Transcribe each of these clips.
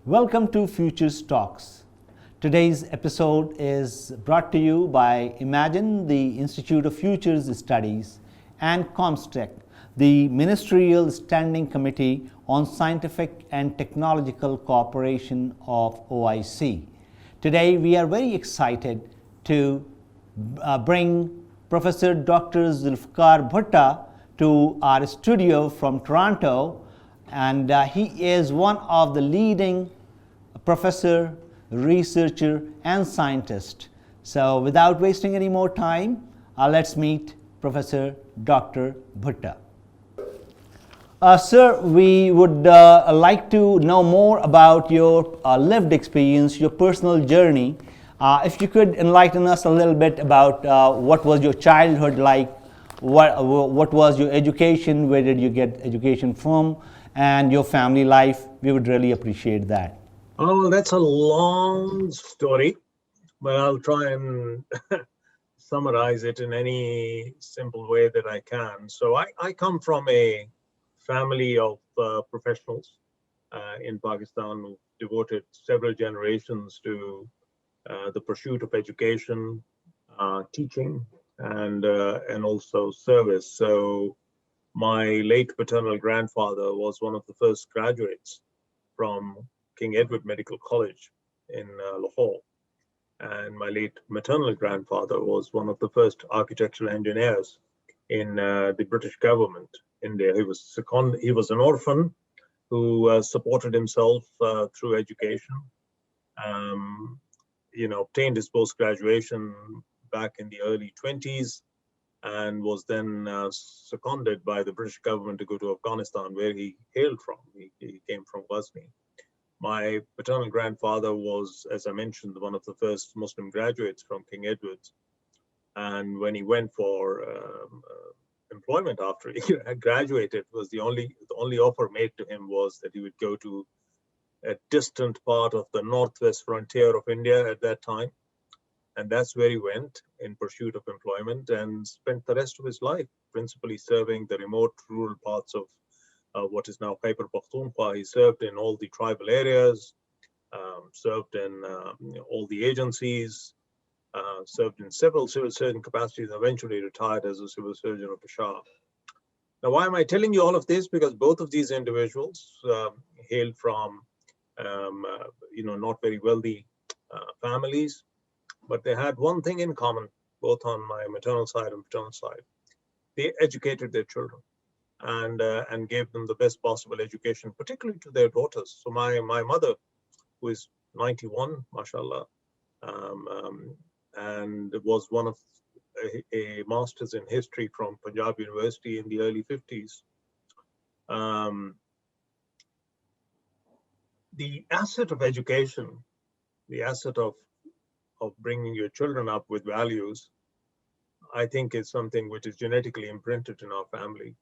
Welcome to Futures Talks. Today's episode is brought to you by Imagine, the Institute of Futures Studies, and COMSTECH, the Ministerial Standing Committee on Scientific and Technological Cooperation of OIC. Today we are very excited to bring Professor Dr. Zulfiqar Bhutta to our studio from Toronto, and he is one of the leading professor, researcher, and scientist. So without wasting any more time, let's meet Professor Dr. Bhutta. Sir, we would like to know more about your lived experience, your personal journey. If you could enlighten us a little bit about what was your childhood like, what was your education, where did you get education from, and your family life, we would really appreciate that. Oh, well, that's a long story, but I'll try and summarize it in any simple way that I can. So I come from a family of professionals in Pakistan who devoted several generations to the pursuit of education, teaching, and also service. So my late paternal grandfather was one of the first graduates from King Edward Medical College in Lahore. And my late maternal grandfather was one of the first architectural engineers in the British government in India. He was an orphan who supported himself through education. Obtained his post-graduation back in the early 20s and was then seconded by the British government to go to Afghanistan, where he hailed from. He came from Ghazni. My paternal grandfather was, as I mentioned, one of the first Muslim graduates from King Edward's. And when he went for employment after he had graduated, was the only offer made to him was that he would go to a distant part of the northwest frontier of India at that time. And that's where he went in pursuit of employment and spent the rest of his life principally serving the remote rural parts of what is now Khyber Pakhtunkhwa. He served in all the tribal areas, served in all the agencies, served in several civil surgeon capacities, and eventually retired as a civil surgeon of Peshawar. Now, why am I telling you all of this? Because both of these individuals hailed from, not very wealthy families, but they had one thing in common, both on my maternal side and paternal side. They educated their children and gave them the best possible education, particularly to their daughters. So my mother, who is 91, mashallah, and was one of a master's in history from Iqra University in the early 50s. The asset of education, the asset of bringing your children up with values, I think is something which is genetically imprinted in our family.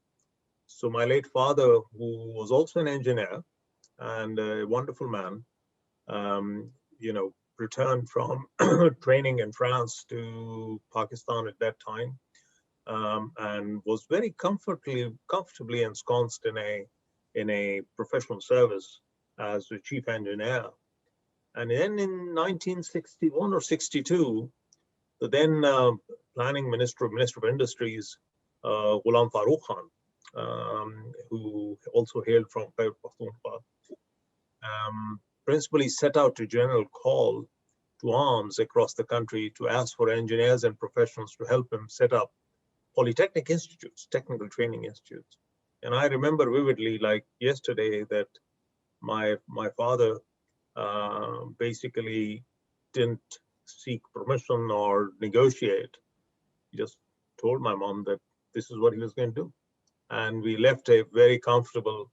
So my late father, who was also an engineer and a wonderful man, returned from training in France to Pakistan at that time, and was very comfortably ensconced in a professional service as a chief engineer. And then in 1961 or 62, the then planning minister of Industries, Ghulam Farooq Khan, who also hailed from Khyber Pakhtunkhwa, principally set out a general call to arms across the country to ask for engineers and professionals to help him set up polytechnic institutes, technical training institutes. And I remember vividly, like yesterday, that my father basically didn't seek permission or negotiate. He just told my mom that this is what he was going to do. And we left a very comfortable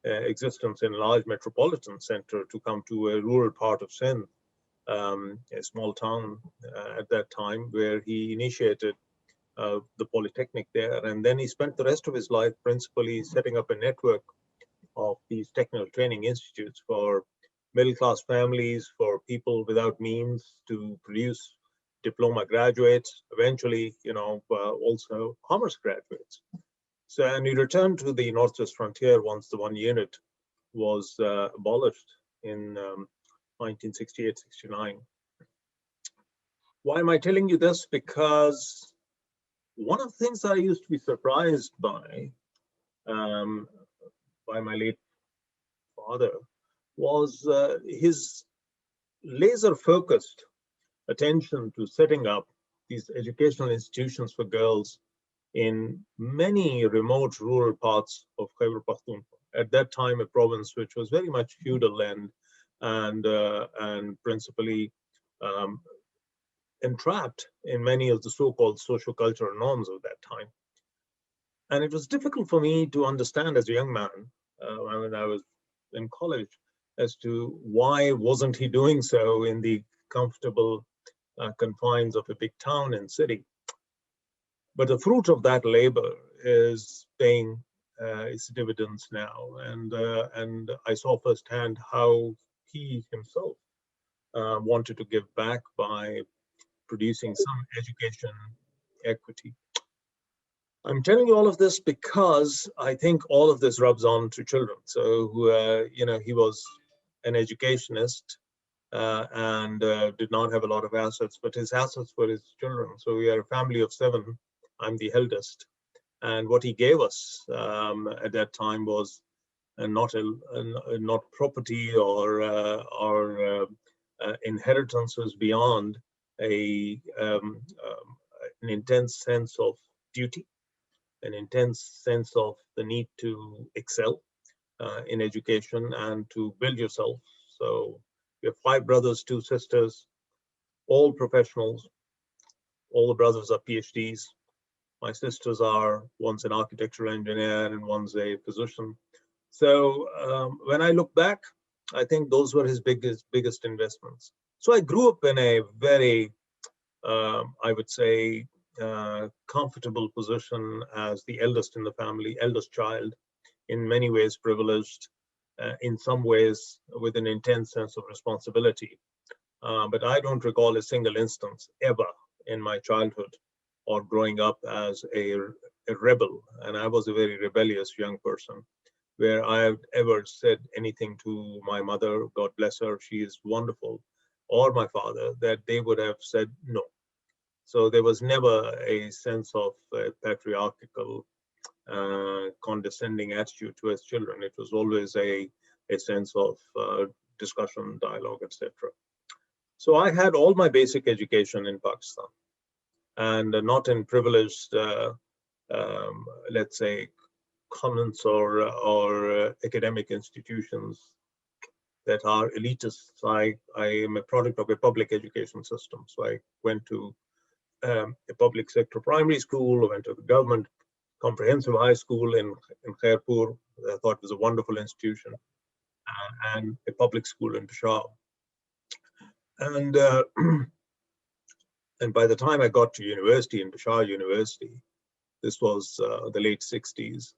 existence in a large metropolitan center to come to a rural part of Sindh, a small town at that time, where he initiated the polytechnic there. And then he spent the rest of his life principally setting up a network of these technical training institutes for middle-class families, for people without means, to produce diploma graduates, eventually, also commerce graduates. So, and he returned to the Northwest frontier once the one unit was abolished in 1968-69. Why am I telling you this? Because one of the things I used to be surprised um, by my late father was his laser-focused attention to setting up these educational institutions for girls in many remote rural parts of Khyber Pakhtunkhwa. At that time, a province which was very much feudal and principally um, entrapped in many of the so-called socio-cultural norms of that time. And it was difficult for me to understand as a young man when I was in college as to why wasn't he doing so in the comfortable confines of a big town and city. But the fruit of that labor is paying its dividends now, and I saw firsthand how he himself wanted to give back by producing some education equity. I'm telling you all of this because I think all of this rubs on to children. So, he was an educationist and did not have a lot of assets, but his assets were his children. So we are a family of 7. I'm the eldest. And what he gave us at that time was not property or inheritances beyond an intense sense of duty, an intense sense of the need to excel in education and to build yourself. So we have 5 brothers, 2 sisters, all professionals. All the brothers are PhDs. My sisters are, one's an architectural engineer and one's a physician. So when I look back, I think those were his biggest investments. So I grew up in a very, I would say, comfortable position as the eldest in the family, eldest child, in many ways privileged, in some ways with an intense sense of responsibility. But I don't recall a single instance ever in my childhood or growing up as a rebel, and I was a very rebellious young person, where I have ever said anything to my mother, God bless her, she is wonderful, or my father, that they would have said no. So there was never a sense of patriarchal, condescending attitude towards children. It was always a sense of discussion, dialogue, etc. So I had all my basic education in Pakistan, and not in privileged, let's say, convents or academic institutions that are elitist. I am a product of a public education system. So I went to a public sector primary school, I went to the government comprehensive high school in Khairpur. I thought it was a wonderful institution, and a public school in Peshawar. And and by the time I got to university in Peshawar University, this was the late 60s,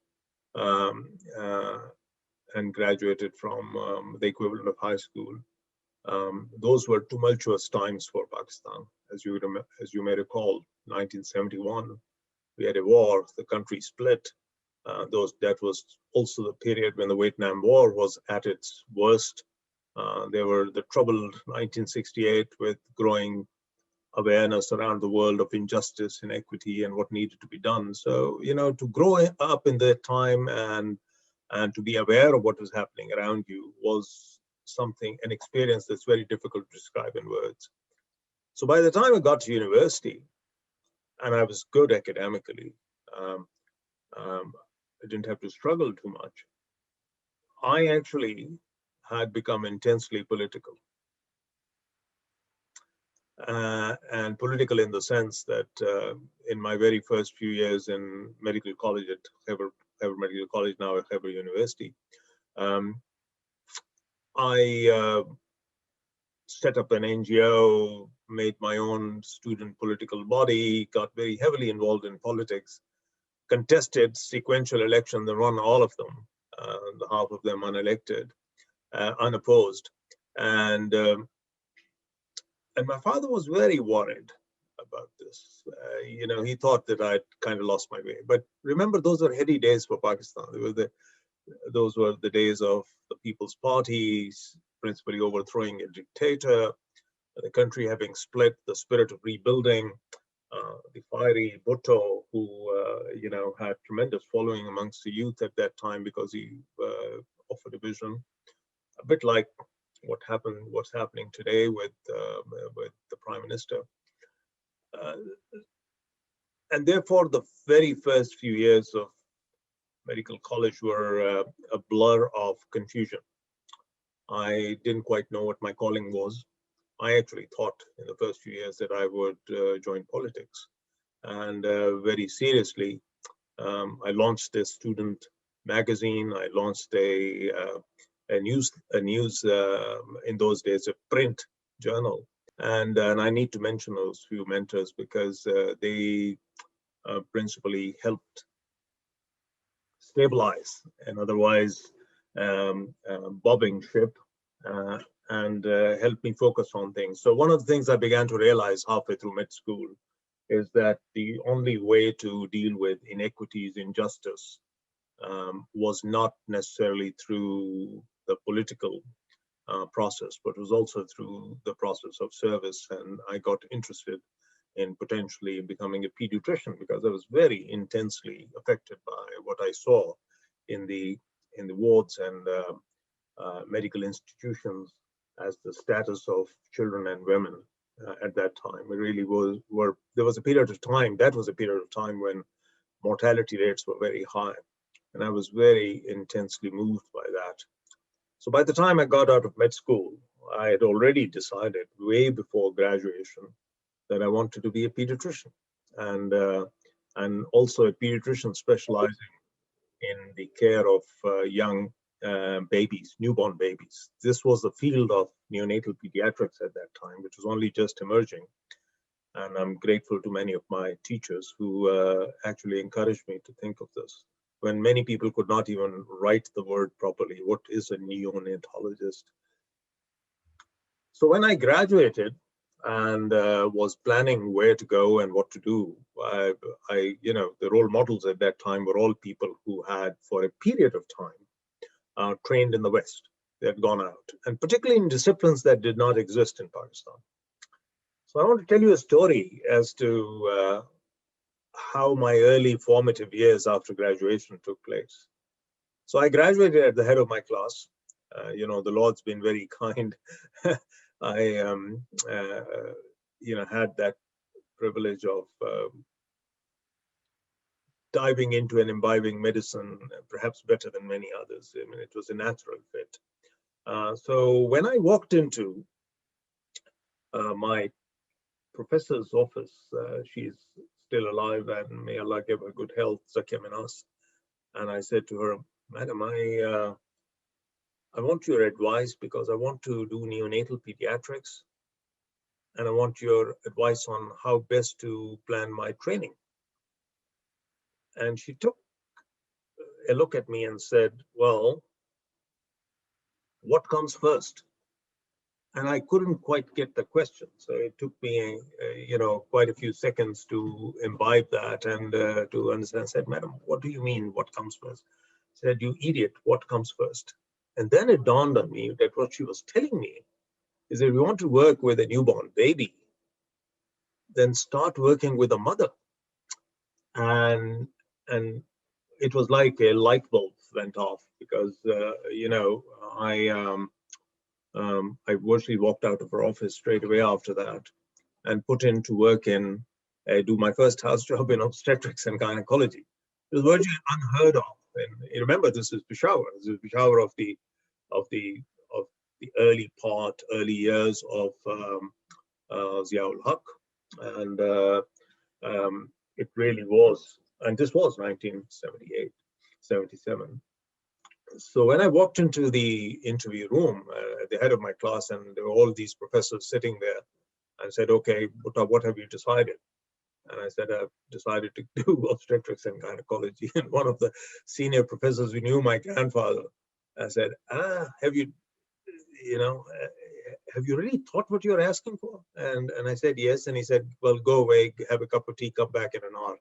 and graduated from the equivalent of high school. Those were tumultuous times for Pakistan. As you may recall, 1971, we had a war, the country split. That was also the period when the Vietnam War was at its worst. There were the troubled 1968 with growing awareness around the world of injustice, inequity, and what needed to be done. So, to grow up in that time and to be aware of what was happening around you was an experience that's very difficult to describe in words. So by the time I got to university, and I was good academically, I didn't have to struggle too much. I actually had become intensely political. And political in the sense that in my very first few years in medical college at Khyber Medical College, now at Khyber University, I set up an NGO, made my own student political body, got very heavily involved in politics, contested sequential elections and won all of them, half of them unelected, unopposed. And my father was very worried about this. He thought that I'd kind of lost my way. But remember, those were heady days for Pakistan. Those were the days of the People's Party, principally overthrowing a dictator, the country having split, the spirit of rebuilding, the fiery Bhutta, who had tremendous following amongst the youth at that time because he offered a vision, a bit like what's happening today with the Prime Minister. And therefore, the very first few years of medical college were a blur of confusion. I didn't quite know what my calling was. I actually thought in the first few years that I would join politics. And very seriously, I launched a student magazine. I launched a news in those days, a print journal. And I need to mention those few mentors because they principally helped stabilize an otherwise bobbing ship and helped me focus on things. So one of the things I began to realize halfway through med school is that the only way to deal with inequities, injustice, was not necessarily through the political process, but was also through the process of service. And I got interested in potentially becoming a pediatrician because I was very intensely affected by what I saw in the wards and medical institutions as the status of children and women at that time. It really there was a period of time, that was a period of time when mortality rates were very high. And I was very intensely moved by that. So by the time I got out of med school, I had already decided way before graduation that I wanted to be a pediatrician and also a pediatrician specializing in the care of young babies, newborn babies. This was the field of neonatal pediatrics at that time, which was only just emerging. And I'm grateful to many of my teachers who actually encouraged me to think of this. When many people could not even write the word properly, what is a neonatologist? So when I graduated and was planning where to go and what to do, the role models at that time were all people who had, for a period of time, trained in the West. They had gone out, and particularly in disciplines that did not exist in Pakistan. So I want to tell you a story as to how my early formative years after graduation took place. So I graduated at the head of my class. The Lord's been very kind. I had that privilege of diving into and imbibing medicine, perhaps better than many others. I mean, it was a natural fit. So when I walked into my professor's office, she's still alive and may Allah give her good health, Zakia Minas. And I said to her, Madam, I want your advice because I want to do neonatal pediatrics and I want your advice on how best to plan my training. And she took a look at me and said, well, what comes first? And I couldn't quite get the question. So it took me, quite a few seconds to imbibe that and to understand. I said, Madam, what do you mean, what comes first? I said, you idiot, what comes first? And then it dawned on me that what she was telling me is that if you want to work with a newborn baby, then start working with a mother. And it was like a light bulb went off because, I virtually walked out of her office straight away after that and put in to work in, do my first house job in obstetrics and gynecology. It was virtually unheard of. And you remember, this is Peshawar. This is Peshawar of the early years of Ziaul Haq. And it really was, and this was 1978, 77. So when I walked into the interview room at the head of my class, and there were all these professors sitting there, I said, okay, Bhutta, what have you decided? And I said, I've decided to do obstetrics and gynecology. And one of the senior professors who knew my grandfather, I said, have you really thought what you're asking for? And I said, yes. And he said, well, go away, have a cup of tea, come back in an hour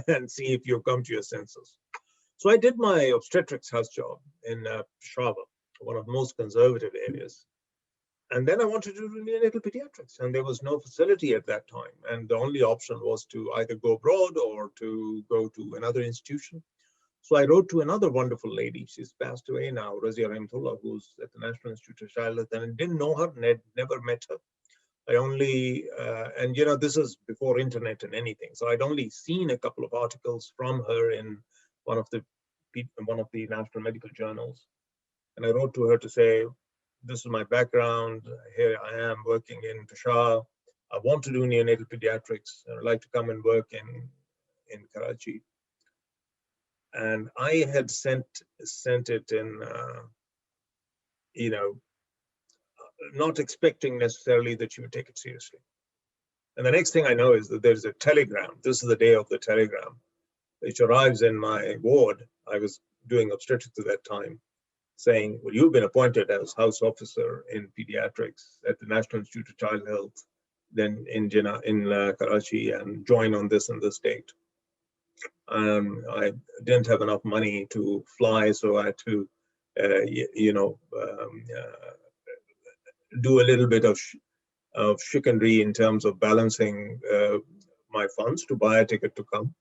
and see if you come to your senses. So I did my obstetrics house job in Peshawar. one of the most conservative areas. And then I wanted to do neonatal pediatrics, and there was no facility at that time. And the only option was to either go abroad or to go to another institution. So I wrote to another wonderful lady. She's passed away now, Razia Rahmatullah, who's at the National Institute of Child Health, and I didn't know her, never met her. I only, and you know, this is before internet and anything. So I'd only seen a couple of articles from her in one of the national medical journals. And I wrote to her to say, this is my background. Here I am working in Peshawar. I want to do neonatal pediatrics. I'd like to come and work in Karachi. And I had sent it in, you know, not expecting necessarily that she would take it seriously. And the next thing I know is that there's a telegram. This is the day of the telegram, which arrives in my ward. I was doing obstetrics at that time, saying, well, you've been appointed as house officer in pediatrics at the National Institute of Child Health, then in Karachi, and join on this and this date. I didn't have enough money to fly, so I had to, do a little bit of chicanery in terms of balancing my funds to buy a ticket to come.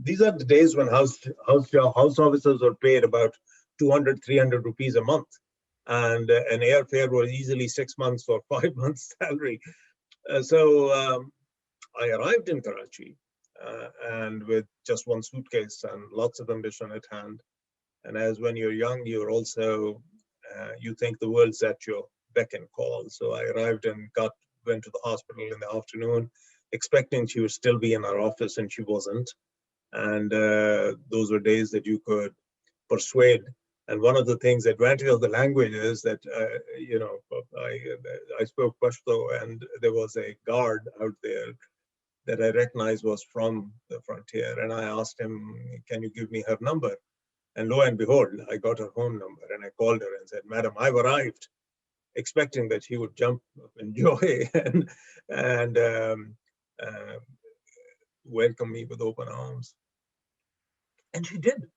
These are the days when house officers are paid about 200, 300 rupees a month, and an airfare was easily 6 months or 5 months salary. So I arrived in Karachi, and with just one suitcase and lots of ambition at hand. And as when you're young, you're also, you think the world's at your beck and call. So I arrived and went to the hospital in the afternoon, expecting she would still be in our office, and she wasn't. And those were days that you could persuade. And one of the things, the advantage of the language is that, I spoke Pashto, and there was a guard out there that I recognized was from the frontier. And I asked him, can you give me her number? And lo and behold, I got her home number, and I called her and said, Madam, I've arrived, expecting that she would jump up in joy and welcome me with open arms. And she did.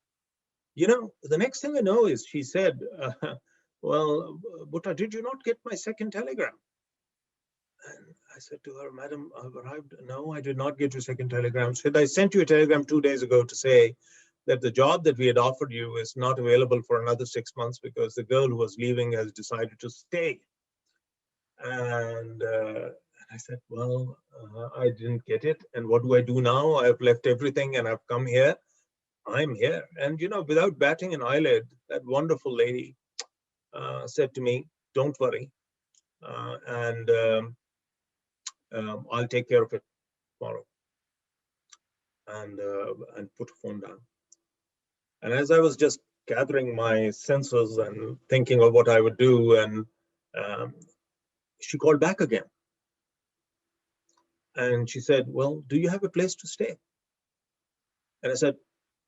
You know, the next thing I know is she said, well, Bhutta, did you not get my second telegram? And I said to her, Madam, I've arrived. No, I did not get your second telegram. She said, I sent you a telegram 2 days ago to say that the job that we had offered you is not available for another 6 months because the girl who was leaving has decided to stay. And I said, well, I didn't get it. And what do I do now? I've left everything and I've come here. I'm here. And, you know, without batting an eyelid, that wonderful lady said to me, don't worry. I'll take care of it tomorrow. And put the phone down. And as I was just gathering my senses and thinking of what I would do, and she called back again. And she said, well, do you have a place to stay? And I said,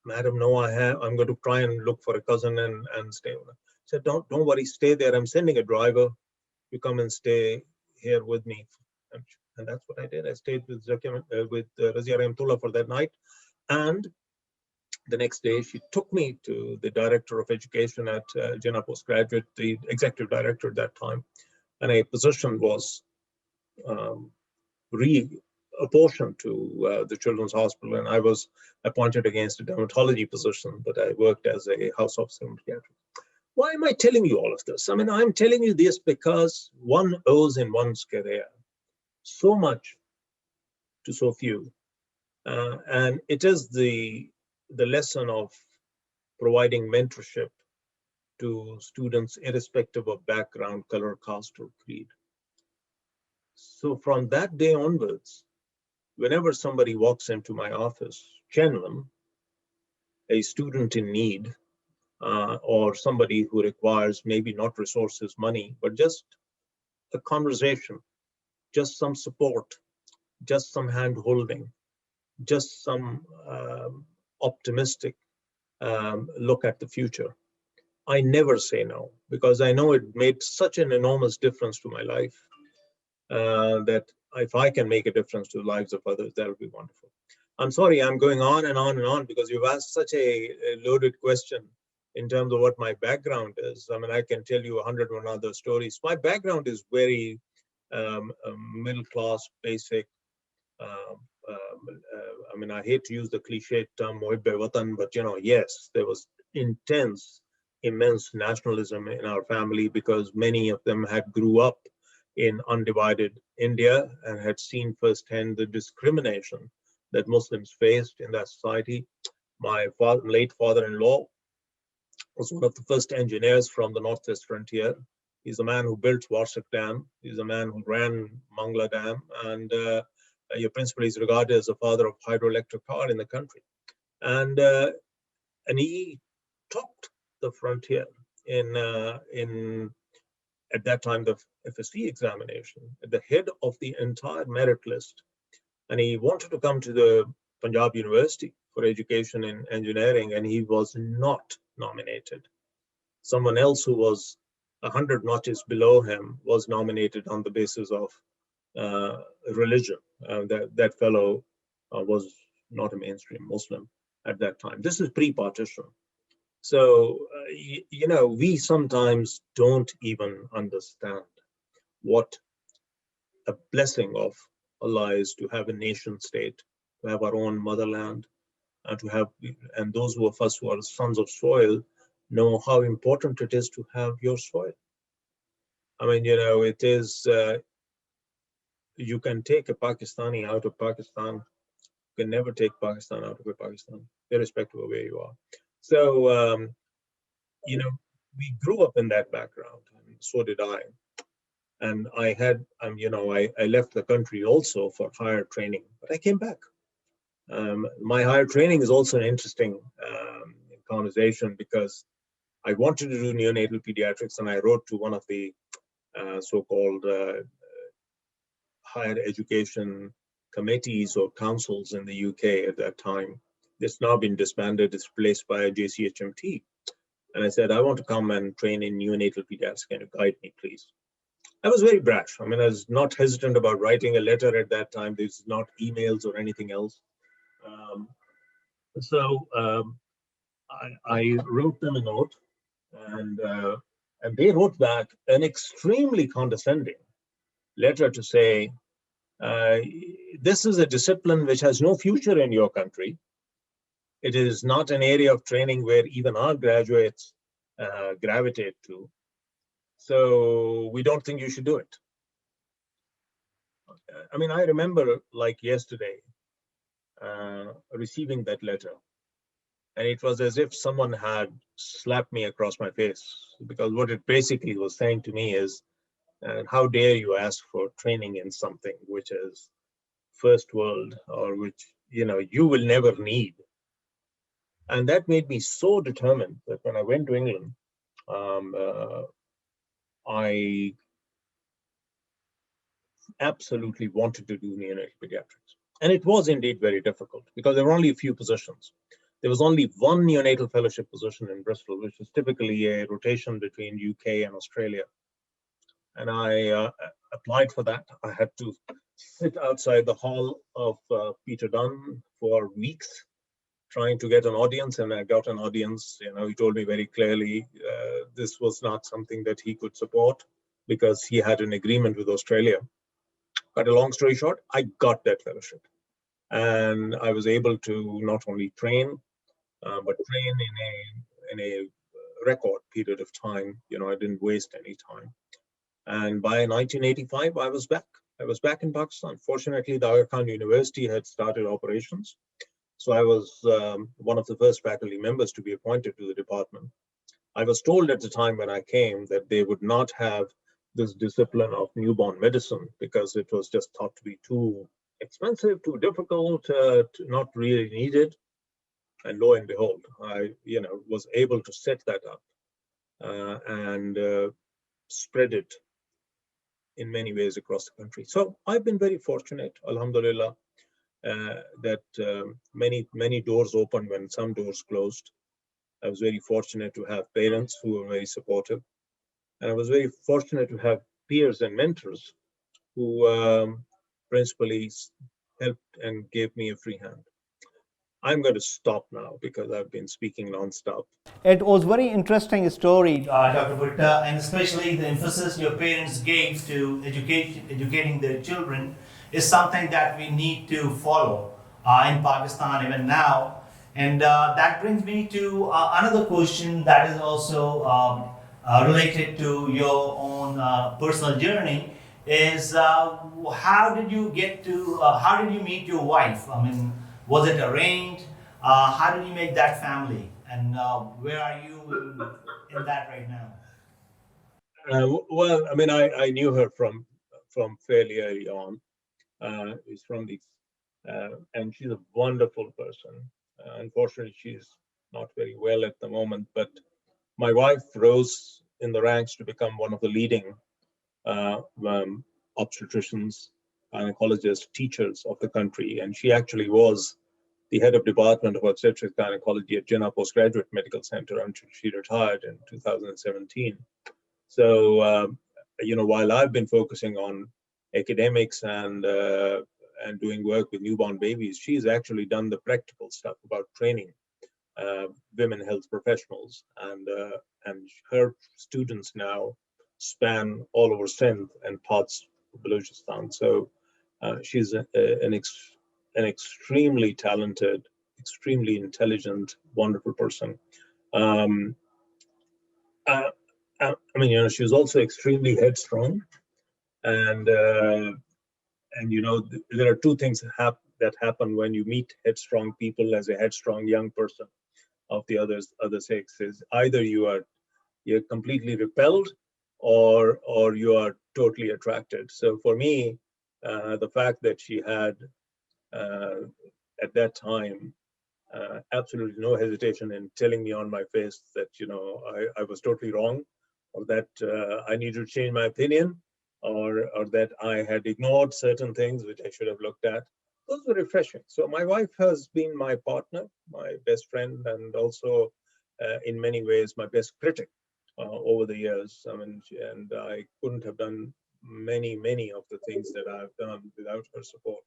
Madam, no, I'm going to try and look for a cousin and stay with her. She said, don't worry, stay there. I'm sending a driver. You come and stay here with me. And that's what I did. I stayed with Razia Rahmatullah for that night. And the next day, she took me to the director of education at Jinnah Postgraduate, the executive director at that time. And a position was reapportioned to the Children's Hospital. And I was appointed against a dermatology position, but I worked as a house officer in pediatrics. Why am I telling you all of this? I mean, I'm telling you this because one owes in one's career so much to so few. And it is the lesson of providing mentorship to students irrespective of background, color, caste, or creed. So from that day onwards, whenever somebody walks into my office, genuine, a student in need, or somebody who requires maybe not resources, money, but just a conversation, just some support, just some hand holding, just some optimistic look at the future, I never say no, because I know it made such an enormous difference to my life that if I can make a difference to the lives of others, that would be wonderful. I'm sorry, I'm going on and on and on because you've asked such a loaded question. in terms of what my background is. I mean, I can tell you 101 other stories. My background is very middle class, basic. I mean, I hate to use the cliche term "Muhibbe Watan," but yes, there was intense, immense nationalism in our family because many of them had grew up in undivided India and had seen firsthand the discrimination that Muslims faced in that society. My late father-in-law was one of the first engineers from the Northwest frontier. He's the man who built Warsak Dam. He's the man who ran Mangla Dam, and your principal is regarded as the father of hydroelectric power in the country. And he topped the frontier in at that time the FSC examination at the head of the entire merit list. And he wanted to come to the Punjab University for education in engineering, and he was not nominated. Someone else who was 100 notches below him was nominated on the basis of religion. That fellow was not a mainstream Muslim at that time. This is pre-partition. So, we sometimes don't even understand what a blessing of Allah is to have a nation state, to have our own motherland, and those of us who are sons of soil know how important it is to have your soil. I mean, it is, you can take a Pakistani out of Pakistan. You can never take Pakistan out of Pakistan, irrespective of where you are. So, we grew up in that background, and so did I. And I had, I left the country also for higher training, but I came back. My higher training is also an interesting conversation because I wanted to do neonatal pediatrics, and I wrote to one of the so-called higher education committees or councils in the UK at that time. It's now been disbanded. It's replaced by a JCHMT. And I said, I want to come and train in neonatal pediatrics. Can you guide me, please? I was very brash. I mean, I was not hesitant about writing a letter at that time. There's not emails or anything else. So I wrote them a note, and they wrote back an extremely condescending letter to say, this is a discipline which has no future in your country. It is not an area of training where even our graduates gravitate to. So we don't think you should do it. I mean, I remember like yesterday receiving that letter. And it was as if someone had slapped me across my face, because what it basically was saying to me is, how dare you ask for training in something which is first world, or which you will never need. And that made me so determined that when I went to England, I absolutely wanted to do neonatal pediatrics. And it was indeed very difficult because there were only a few positions. There was only one neonatal fellowship position in Bristol, which is typically a rotation between UK and Australia. And I applied for that. I had to sit outside the hall of Peter Dunn for weeks trying to get an audience, and I got an audience. He told me very clearly this was not something that he could support because he had an agreement with Australia. Cut a long story short, I got that fellowship. And I was able to not only train, but train in a record period of time. I didn't waste any time. And by 1985, I was back. I was back in Pakistan. Fortunately, the Iqra University had started operations. So I was one of the first faculty members to be appointed to the department. I was told at the time when I came that they would not have this discipline of newborn medicine because it was just thought to be too expensive, too difficult, not really needed. And lo and behold, I was able to set that up and spread it in many ways across the country. So I've been very fortunate, alhamdulillah, that many doors opened when some doors closed. I was very fortunate to have parents who were very supportive. And I was very fortunate to have peers and mentors who principally helped and gave me a free hand. I'm going to stop now because I've been speaking nonstop. It was very interesting story, Dr. Bhutta, and especially the emphasis your parents gave to educating their children is something that we need to follow in Pakistan even now. And that brings me to another question that is also related to your own personal journey. Is how did you meet your wife? I mean, was it arranged? How did you make that family? And where are you in that right now? Well, I mean, I knew her from fairly early on. Is from the and she's a wonderful person. Unfortunately, she's not very well at the moment, but my wife rose in the ranks to become one of the leading uh, um, obstetricians, gynecologists, teachers of the country, and she actually was the head of department of obstetrics gynecology at Jinnah Postgraduate Medical Center until she retired in 2017. So, while I've been focusing on academics and doing work with newborn babies, she's actually done the practical stuff about training women health professionals, and her students now span all over Sindh and parts of Balochistan. So she's an extremely talented, extremely intelligent, wonderful person. Um, uh, I mean, she was also extremely headstrong, and there are two things that happen when you meet headstrong people as a headstrong young person of the other sex. Is either you're completely repelled, or you are totally attracted. So for me, the fact that she had uh, at that time absolutely no hesitation in telling me on my face that I was totally wrong, or that I needed to change my opinion, or that I had ignored certain things which I should have looked at. Those were refreshing. So my wife has been my partner, my best friend, and also in many ways my best critic over the years. I mean, and I couldn't have done many of the things that I've done without her support.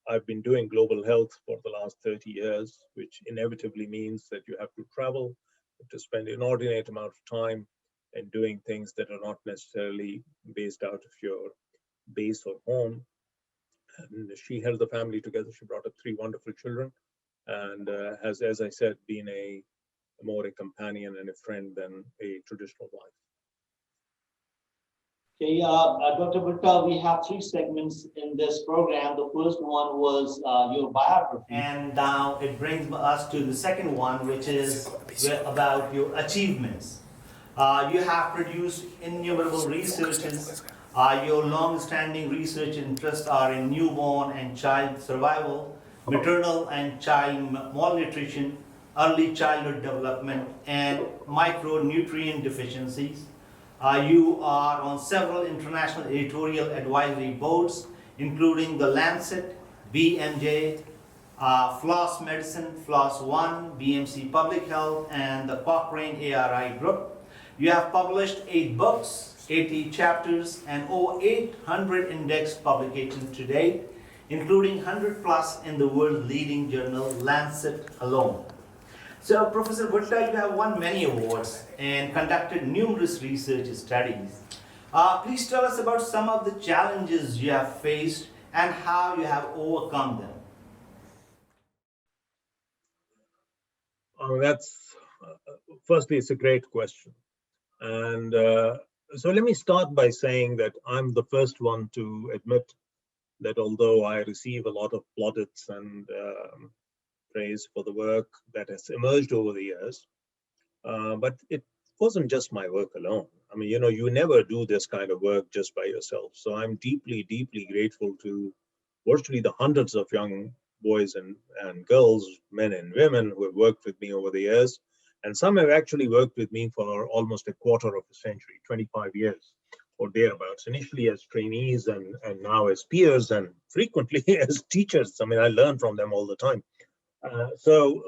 I've been doing global health for the last 30 years, which inevitably means that you have to travel, to spend an inordinate amount of time and doing things that are not necessarily based out of your base or home. And she held the family together. She brought up three wonderful children, and has, as I said, been more a companion and a friend than a traditional wife. Okay, Dr. Bhutta, we have three segments in this program. The first one was your biography. And now it brings us to the second one, which is about your achievements. You have produced innumerable researches. Your long-standing research interests are in newborn and child survival, maternal and child malnutrition, early childhood development, and micronutrient deficiencies. You are on several international editorial advisory boards, including the Lancet, BMJ, Floss Medicine, Floss One, BMC Public Health, and the Cochrane ARI Group. You have published 8 books, 80 chapters, and over 800 indexed publications to date, including 100 plus in the world's leading journal, Lancet alone. So, Professor Bhutta, you have won many awards and conducted numerous research studies. Please tell us about some of the challenges you have faced and how you have overcome them. Firstly, it's a great question. And so let me start by saying that I'm the first one to admit that although I receive a lot of plaudits and praise for the work that has emerged over the years, but it wasn't just my work alone. I mean, you never do this kind of work just by yourself. So I'm deeply grateful to virtually the hundreds of young boys and girls, men and women who have worked with me over the years. And some have actually worked with me for almost a quarter of a century, 25 years or thereabouts, initially as trainees and now as peers and frequently as teachers. I mean, I learn from them all the time. So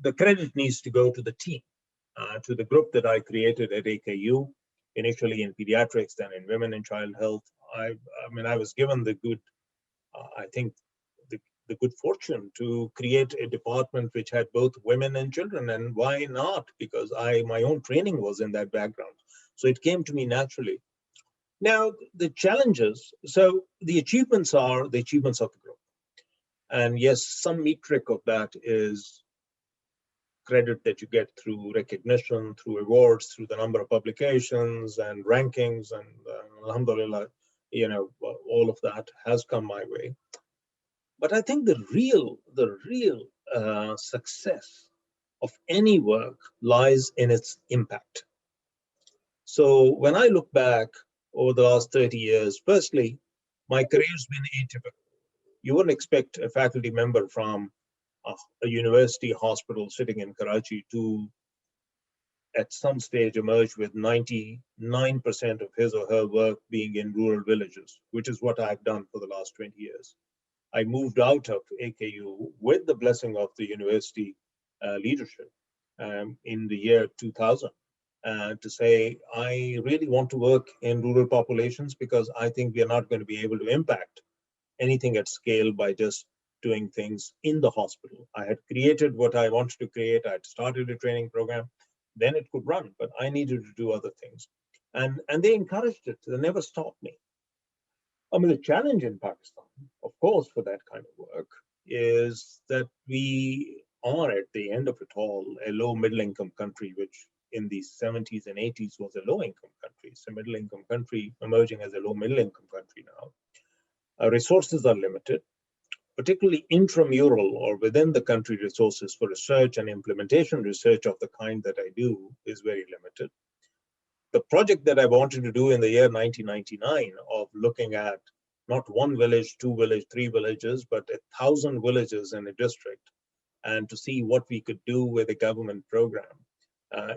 the credit needs to go to the team, to the group that I created at AKU, initially in pediatrics, then in women and child health. I mean, I was given the good, I think, the good fortune to create a department which had both women and children. And why not? Because my own training was in that background. So it came to me naturally. Now, the challenges, so the achievements are the achievements of the group. And yes, some metric of that is credit that you get through recognition, through awards, through the number of publications and rankings, and alhamdulillah, all of that has come my way. But I think the real success of any work lies in its impact. So when I look back over the last 30 years, firstly, my career's been atypical. You wouldn't expect a faculty member from a university hospital sitting in Karachi to at some stage emerge with 99% of his or her work being in rural villages, which is what I've done for the last 20 years. I moved out of AKU with the blessing of the university leadership in the year 2000 to say, I really want to work in rural populations because I think we are not going to be able to impact anything at scale by just doing things in the hospital. I had created what I wanted to create. I had started a training program. Then it could run, but I needed to do other things. And they encouraged it. They never stopped me. I mean, the challenge in Pakistan, of course, for that kind of work is that we are at the end of it all a low middle income country, which in the 70s and 80s was a low income country. It's a middle income country emerging as a low middle income country now. Our resources are limited, particularly intramural or within the country resources for research and implementation research of the kind that I do is very limited. The project that I wanted to do in the year 1999 of looking at not one village, two villages, three villages, but 1,000 villages in a district, and to see what we could do with a government program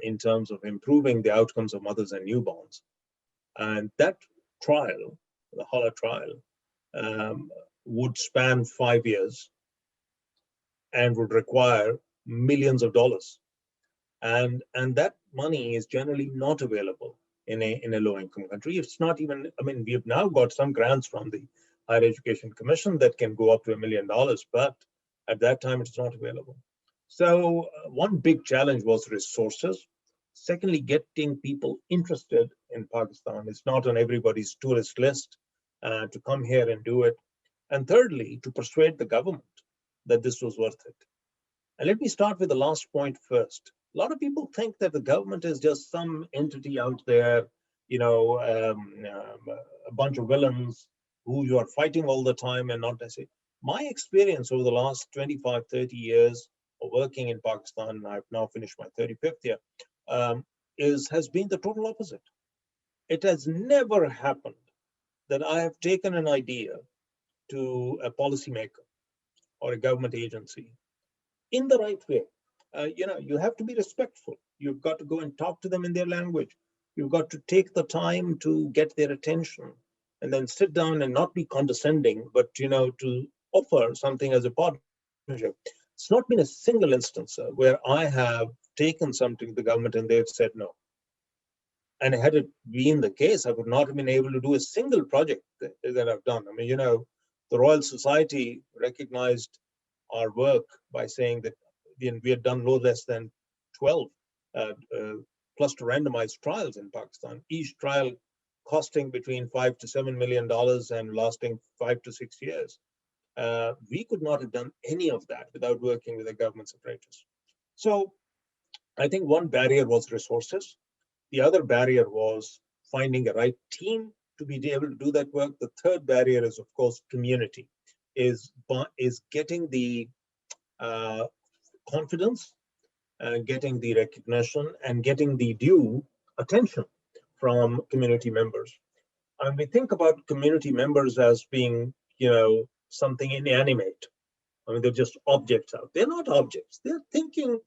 in terms of improving the outcomes of mothers and newborns. And that trial, the HOLA trial, would span 5 years and would require millions of dollars. And that money is generally not available in a low-income country. It's not even, I mean, we have now got some grants from the Higher Education Commission that can go up to $1 million, but at that time it's not available. So one big challenge was resources. Secondly, getting people interested in Pakistan. It's not on everybody's tourist list to come here and do it. And thirdly, to persuade the government that this was worth it. And let me start with the last point first. A lot of people think that the government is just some entity out there, a bunch of villains who you are fighting all the time and not necessarily. My experience over the last 25, 30 years of working in Pakistan, and I've now finished my 35th year, has been the total opposite. It has never happened that I have taken an idea to a policymaker or a government agency in the right way. You have to be respectful. You've got to go and talk to them in their language. You've got to take the time to get their attention and then sit down and not be condescending, but, to offer something as a partnership. It's not been a single instance where I have taken something to the government and they've said no. And had it been the case, I would not have been able to do a single project that I've done. I mean, the Royal Society recognized our work by saying that we had done no less than 12 cluster randomized trials in Pakistan, each trial costing between $5 to $7 million and lasting 5 to 6 years. We could not have done any of that without working with the government's apparatus. So I think one barrier was resources. The other barrier was finding a right team to be able to do that work. The third barrier is, of course, community, is getting the confidence, getting the recognition, and getting the due attention from community members. And we think about community members as being, something inanimate. I mean, they're just objects out. They're not objects. They're thinking,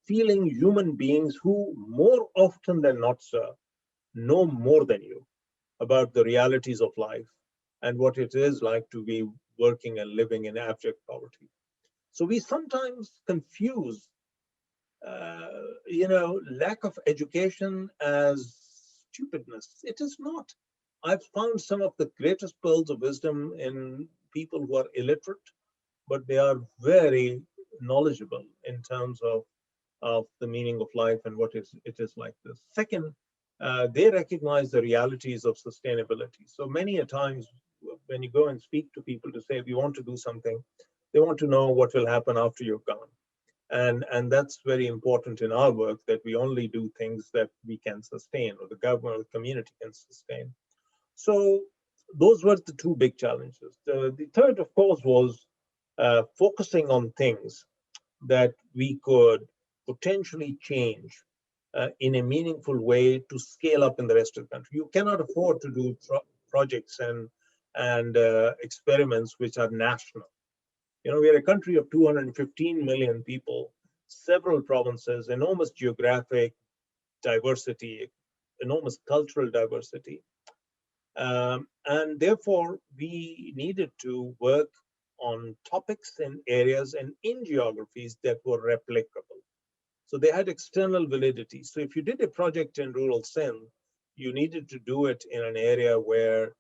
feeling human beings who more often than not, sir, know more than you about the realities of life and what it is like to be working and living in abject poverty. So we sometimes confuse, lack of education as stupidness. It is not. I've found some of the greatest pearls of wisdom in people who are illiterate, but they are very knowledgeable in terms of the meaning of life and what it is like this. Second, they recognize the realities of sustainability. So many a times when you go and speak to people to say, we want to do something, they want to know what will happen after you've gone. And that's very important in our work, that we only do things that we can sustain, or the government or the community can sustain. So those were the two big challenges. The third, of course, was focusing on things that we could potentially change in a meaningful way to scale up in the rest of the country. You cannot afford to do projects and experiments which are national. You know, we are a country of 215 million people, several provinces, enormous geographic diversity, enormous cultural diversity. And therefore, we needed to work on topics and areas and in geographies that were replicable. So they had external validity. So if you did a project in rural Sindh, you needed to do it in an area where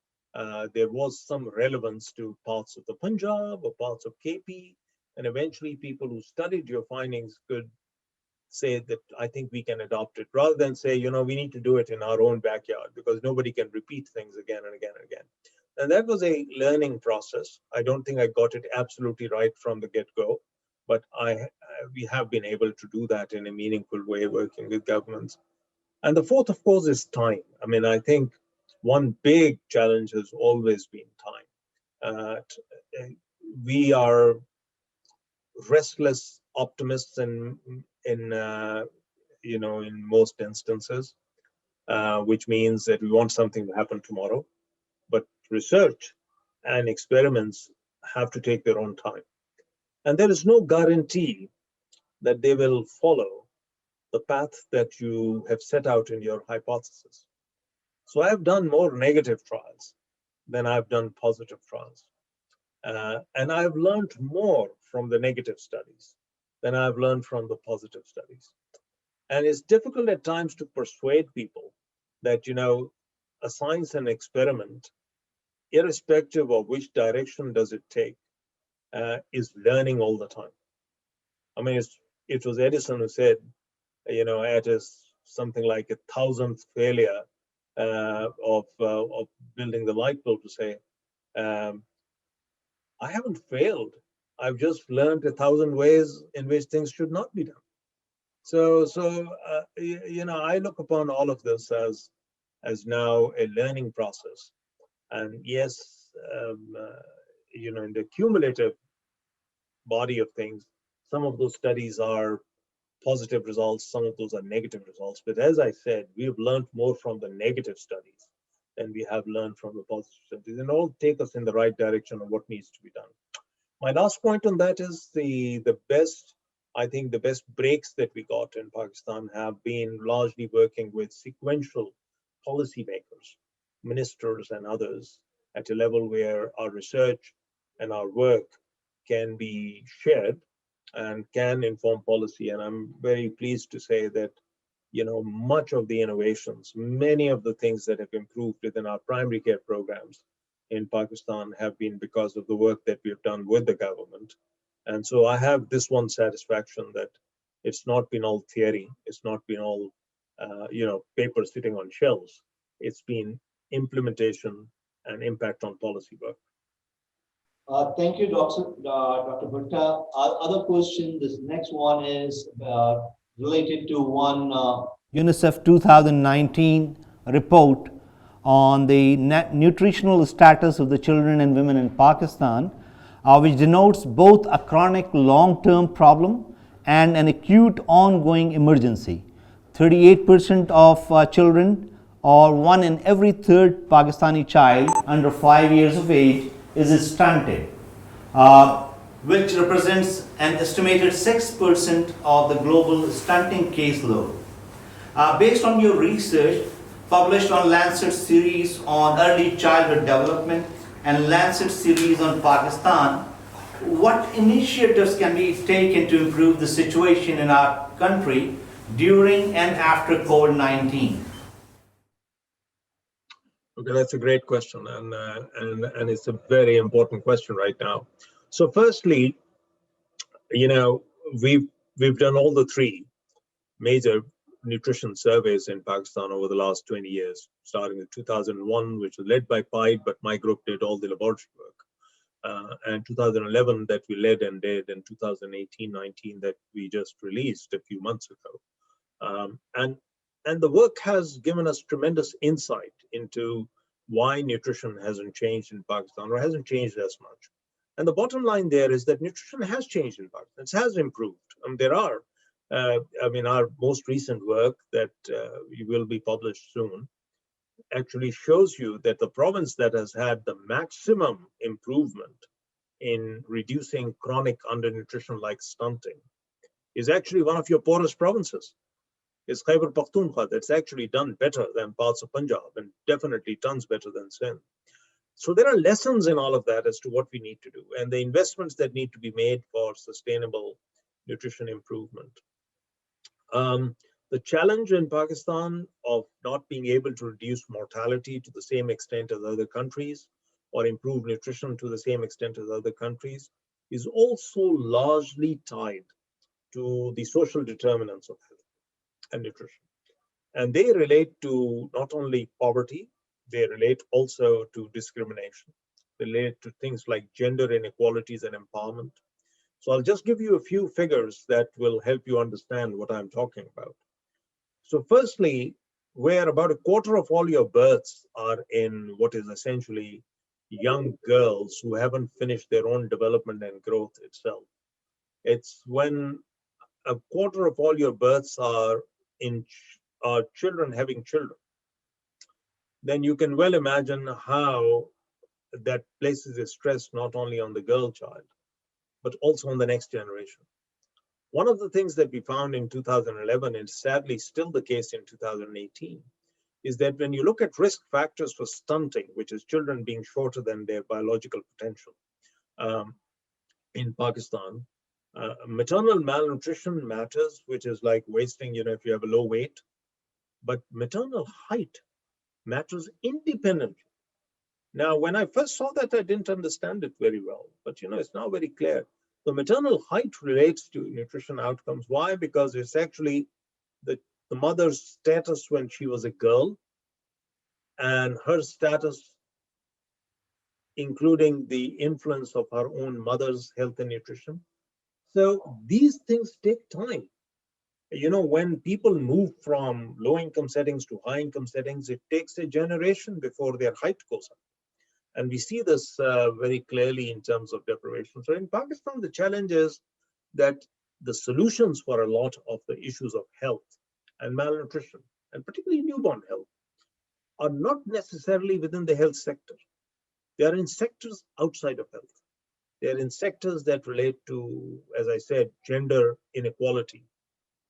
there was some relevance to parts of the Punjab or parts of KP. And eventually people who studied your findings could say that I think we can adopt it, rather than say, you know, we need to do it in our own backyard because nobody can repeat things again and again and again. And that was a learning process. I don't think I got it absolutely right from the get-go, but we have been able to do that in a meaningful way working with governments. And the fourth, of course, is time. I mean, I think one big challenge has always been time. We are restless optimists in most instances, which means that we want something to happen tomorrow. But research and experiments have to take their own time. And there is no guarantee that they will follow the path that you have set out in your hypothesis. So I've done more negative trials than I've done positive trials. And I've learned more from the negative studies than I've learned from the positive studies. And it's difficult at times to persuade people that, you know, a science and experiment, irrespective of which direction does it take, is learning all the time. I mean, it was Edison who said, you know, at something like 1,000th failure of building the light bulb, to say, I haven't failed. I've just learned 1,000 ways in which things should not be done. So you know, I look upon all of this as now a learning process. And yes, you know, in the cumulative body of things, some of those studies are positive results, some of those are negative results. But as I said, we've learned more from the negative studies than we have learned from the positive studies, and all take us in the right direction of what needs to be done. My last point on that is the best breaks that we got in Pakistan have been largely working with sequential policymakers, ministers and others at a level where our research and our work can be shared and can inform policy. And I'm very pleased to say that, you know, much of the innovations, many of the things that have improved within our primary care programs in Pakistan have been because of the work that we've done with the government. And so I have this one satisfaction that it's not been all theory, it's not been all, paper sitting on shelves. It's been implementation and impact on policy work. Thank you, Dr. Bhutta. Other question, this next one is related to one UNICEF 2019 report on the nutritional status of the children and women in Pakistan, which denotes both a chronic long-term problem and an acute ongoing emergency. 38% of children, or 1 in every 3rd Pakistani child under 5 years of age, is stunted, which represents an estimated 6% of the global stunting caseload. Based on your research published on Lancet series on early childhood development and Lancet series on Pakistan, what initiatives can be taken to improve the situation in our country during and after COVID-19? Okay, that's a great question, and it's a very important question right now. So firstly, you know, we've done all the three major nutrition surveys in Pakistan over the last 20 years, starting in 2001, which was led by PIDE, but my group did all the laboratory work. And 2011 that we led and did, and 2018-19 that we just released a few months ago. And the work has given us tremendous insight into why nutrition hasn't changed in Pakistan, or hasn't changed as much. And the bottom line there is that nutrition has changed in Pakistan. It has improved. There are, our most recent work that will be published soon actually shows you that the province that has had the maximum improvement in reducing chronic undernutrition like stunting is actually one of your poorest provinces. Is Khyber Pakhtunkhwa. That's actually done better than parts of Punjab, and definitely tons better than Sindh. So there are lessons in all of that as to what we need to do, and the investments that need to be made for sustainable nutrition improvement. The challenge in Pakistan of not being able to reduce mortality to the same extent as other countries, or improve nutrition to the same extent as other countries, is also largely tied to the social determinants of health and nutrition. And they relate to not only poverty, they relate also to discrimination, they relate to things like gender inequalities and empowerment. So I'll just give you a few figures that will help you understand what I'm talking about. So firstly, where about a quarter of all your births are in what is essentially young girls who haven't finished their own development and growth itself. It's when a quarter of all your births are in children having children, then you can well imagine how that places a stress not only on the girl child, but also on the next generation. One of the things that we found in 2011, and sadly still the case in 2018, is that when you look at risk factors for stunting, which is children being shorter than their biological potential, in Pakistan, maternal malnutrition matters, which is like wasting, if you have a low weight, but maternal height matters independently. Now, when I first saw that, I didn't understand it very well, but it's now very clear. The maternal height relates to nutrition outcomes. Why? Because it's actually the mother's status when she was a girl, and her status, including the influence of her own mother's health and nutrition. So these things take time. When people move from low-income settings to high-income settings, it takes a generation before their height goes up. And we see this very clearly in terms of deprivation. So in Pakistan, the challenge is that the solutions for a lot of the issues of health and malnutrition, and particularly newborn health, are not necessarily within the health sector. They are in sectors outside of health. They are in sectors that relate to, as I said, gender inequality,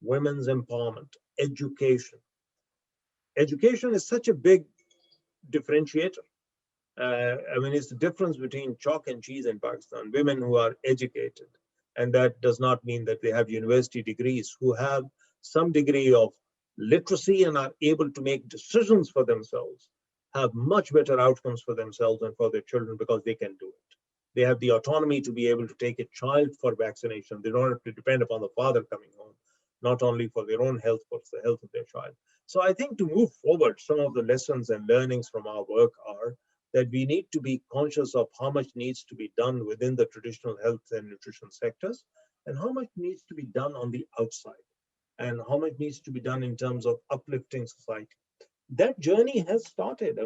women's empowerment, education. Education is such a big differentiator. It's the difference between chalk and cheese in Pakistan. Women who are educated, and that does not mean that they have university degrees, who have some degree of literacy and are able to make decisions for themselves, have much better outcomes for themselves and for their children because they can do it. They have the autonomy to be able to take a child for vaccination. They don't have to depend upon the father coming home, not only for their own health, but for the health of their child. So I think to move forward, some of the lessons and learnings from our work are that we need to be conscious of how much needs to be done within the traditional health and nutrition sectors, and how much needs to be done on the outside, and how much needs to be done in terms of uplifting society. That journey has started.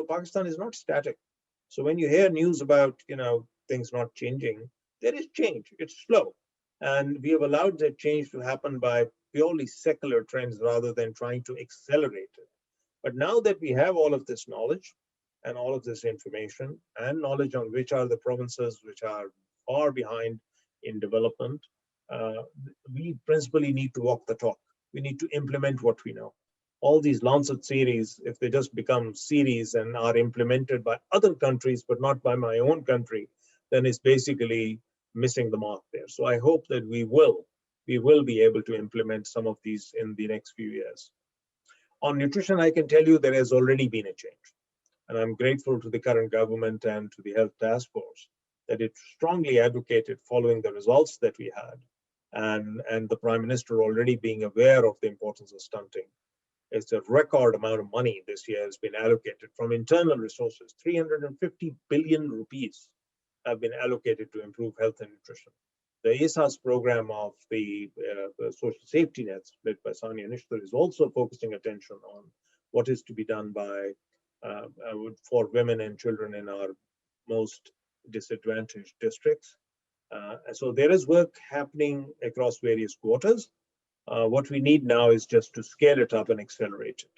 Pakistan is not static. So when you hear news about, things not changing, there is change. It's slow. And we have allowed that change to happen by purely secular trends rather than trying to accelerate it. But now that we have all of this knowledge and all of this information and knowledge on which are the provinces which are far behind in development, we principally need to walk the talk. We need to implement what we know. All these Lancet series, if they just become series and are implemented by other countries, but not by my own country, then it's basically missing the mark there. So I hope that we will be able to implement some of these in the next few years. On nutrition, I can tell you there has already been a change. And I'm grateful to the current government and to the Health Task Force that it strongly advocated following the results that we had, and the Prime Minister already being aware of the importance of stunting. It's a record amount of money this year has been allocated from internal resources. 350 billion rupees have been allocated to improve health and nutrition. The ASAS program of the social safety nets led by Sania Nishtar is also focusing attention on what is to be done by for women and children in our most disadvantaged districts. And so there is work happening across various quarters. What we need now is just to scale it up and accelerate it.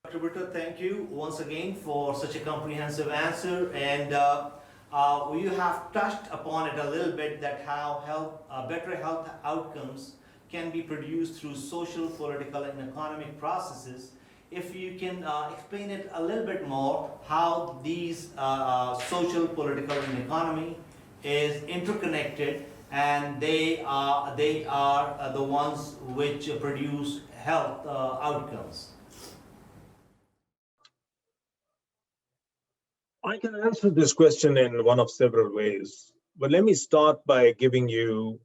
Dr. Bhutta, thank you once again for such a comprehensive answer. And you have touched upon it a little bit, that how better health outcomes can be produced through social, political, and economic processes. If you can explain it a little bit more, how these social, political, and economy is interconnected, and they are the ones which produce health outcomes. I can answer this question in one of several ways, but let me start by giving you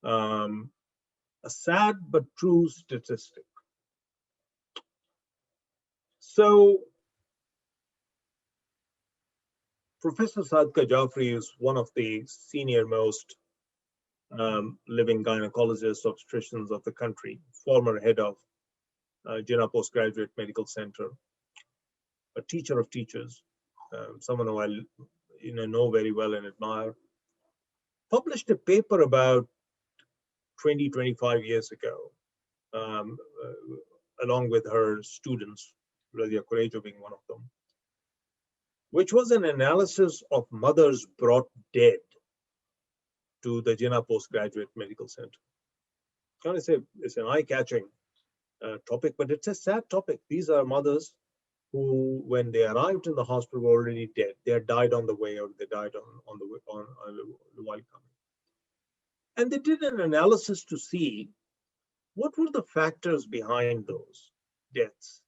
a sad but true statistic. So, Professor Sadka Jafri is one of the senior most living gynecologists, obstetricians of the country, former head of Jinnah Postgraduate Medical Center, a teacher of teachers, someone who I know very well and admire, published a paper about 20, 25 years ago, along with her students, Radia Kurejo being one of them, which was an analysis of mothers brought dead to the Jinnah Postgraduate Medical Center. I want to say it's an eye-catching topic, but it's a sad topic. These are mothers who, when they arrived in the hospital, were already dead. They had died on the way, or they died on the while coming. And they did an analysis to see what were the factors behind those deaths,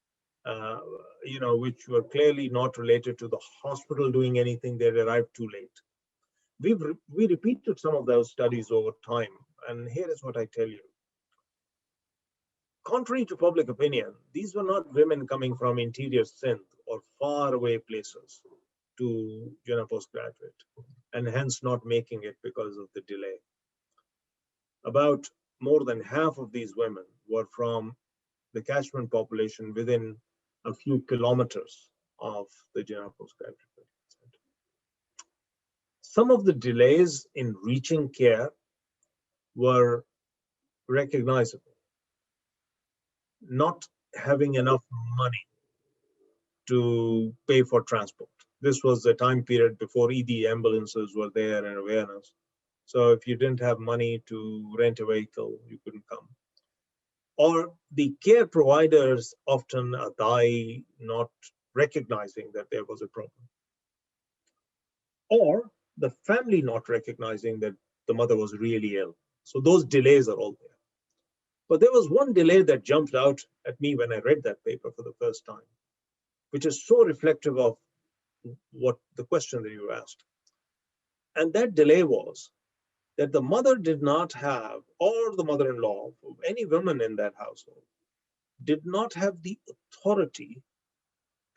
which were clearly not related to the hospital doing anything. They arrived too late. We repeated some of those studies over time, and here is what I tell you. Contrary to public opinion, these were not women coming from interior Sindh or far away places to Jinnah Postgraduate, and hence not making it because of the delay. About more than half of these women were from the catchment population within a few kilometers of the Jinnah Postgraduate Medical Center. Some of the delays in reaching care were recognizable. Not having enough money to pay for transport. This was the time period before ED ambulances were there and awareness. So if you didn't have money to rent a vehicle, you couldn't come. Or the care providers often die not recognizing that there was a problem. Or the family not recognizing that the mother was really ill. So those delays are all there. But there was one delay that jumped out at me when I read that paper for the first time, which is so reflective of what the question that you asked. And that delay was that the mother did not have, or the mother-in-law, any woman in that household, did not have the authority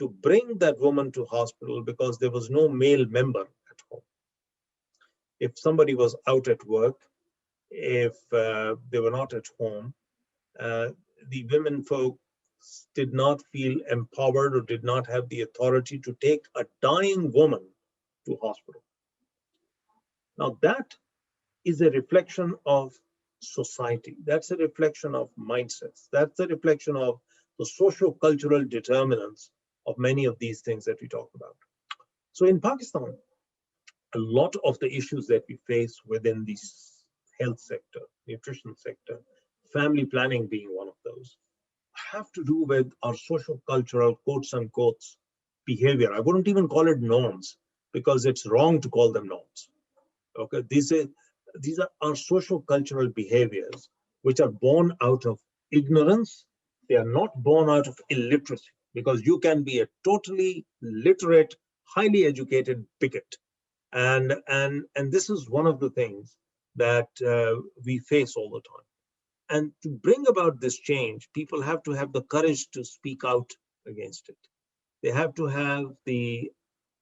to bring that woman to hospital because there was no male member at home. If somebody was out at work, if they were not at home, the women folks did not feel empowered or did not have the authority to take a dying woman to hospital. Now that is a reflection of society. That's a reflection of mindsets. That's a reflection of the socio-cultural determinants of many of these things that we talk about. So in Pakistan, a lot of the issues that we face within the health sector, nutrition sector, family planning being one of those, have to do with our social cultural quotes unquote behavior. I wouldn't even call it norms because it's wrong to call them norms. Okay, these are our social cultural behaviors which are born out of ignorance. They are not born out of illiteracy, because you can be a totally literate, highly educated bigot. And this is one of the things that we face all the time. And to bring about this change, people have to have the courage to speak out against it. They have to have the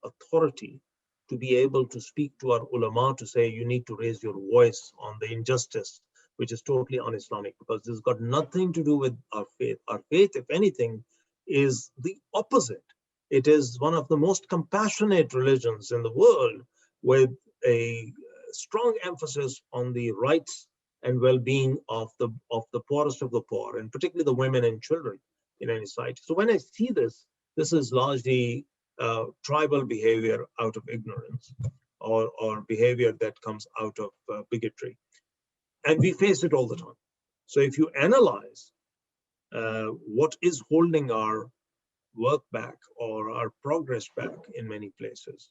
authority to be able to speak to our ulama to say, you need to raise your voice on the injustice, which is totally un-Islamic, because this has got nothing to do with our faith. Our faith, if anything, is the opposite. It is one of the most compassionate religions in the world, with a strong emphasis on the rights and well-being of the poorest of the poor, and particularly the women and children in any society. So when I see this, this is largely tribal behavior out of ignorance, or behavior that comes out of bigotry. And we face it all the time. So if you analyze what is holding our work back or our progress back in many places,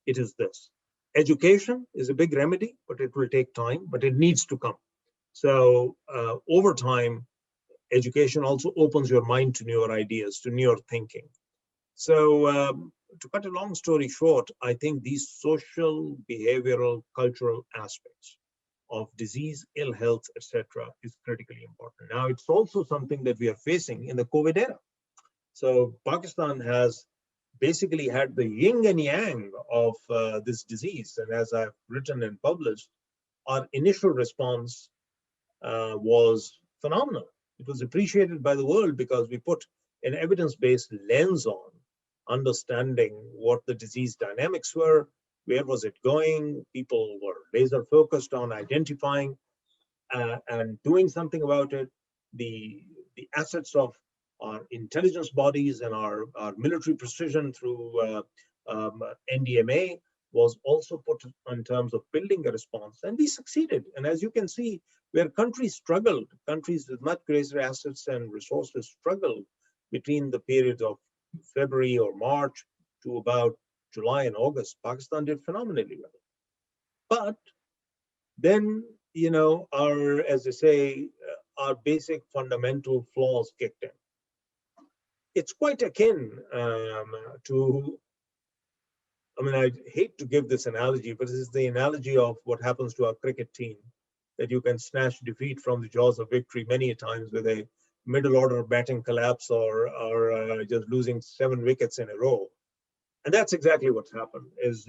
it is this. Education is a big remedy, but it will take time, but it needs to come. So over time, education also opens your mind to newer ideas, to newer thinking. So to cut a long story short, I think these social, behavioral, cultural aspects of disease, ill health, etc., is critically important. Now, it's also something that we are facing in the COVID era. So Pakistan has basically had the yin and yang of this disease. And as I've written and published, our initial response was phenomenal. It was appreciated by the world because we put an evidence-based lens on understanding what the disease dynamics were, where was it going. People were laser focused on identifying and doing something about it. The assets of our intelligence bodies and our military precision through NDMA was also put in terms of building a response, and we succeeded. And as you can see, where countries struggled, countries with much greater assets and resources struggled between the periods of February or March to about July and August, Pakistan did phenomenally well. But then, you know, our, as they say, our basic fundamental flaws kicked in. It's quite akin to, I mean, I hate to give this analogy, but this is the analogy of what happens to our cricket team, that you can snatch defeat from the jaws of victory many times with a middle order batting collapse, or just losing 7 wickets in a row. And that's exactly what's happened, is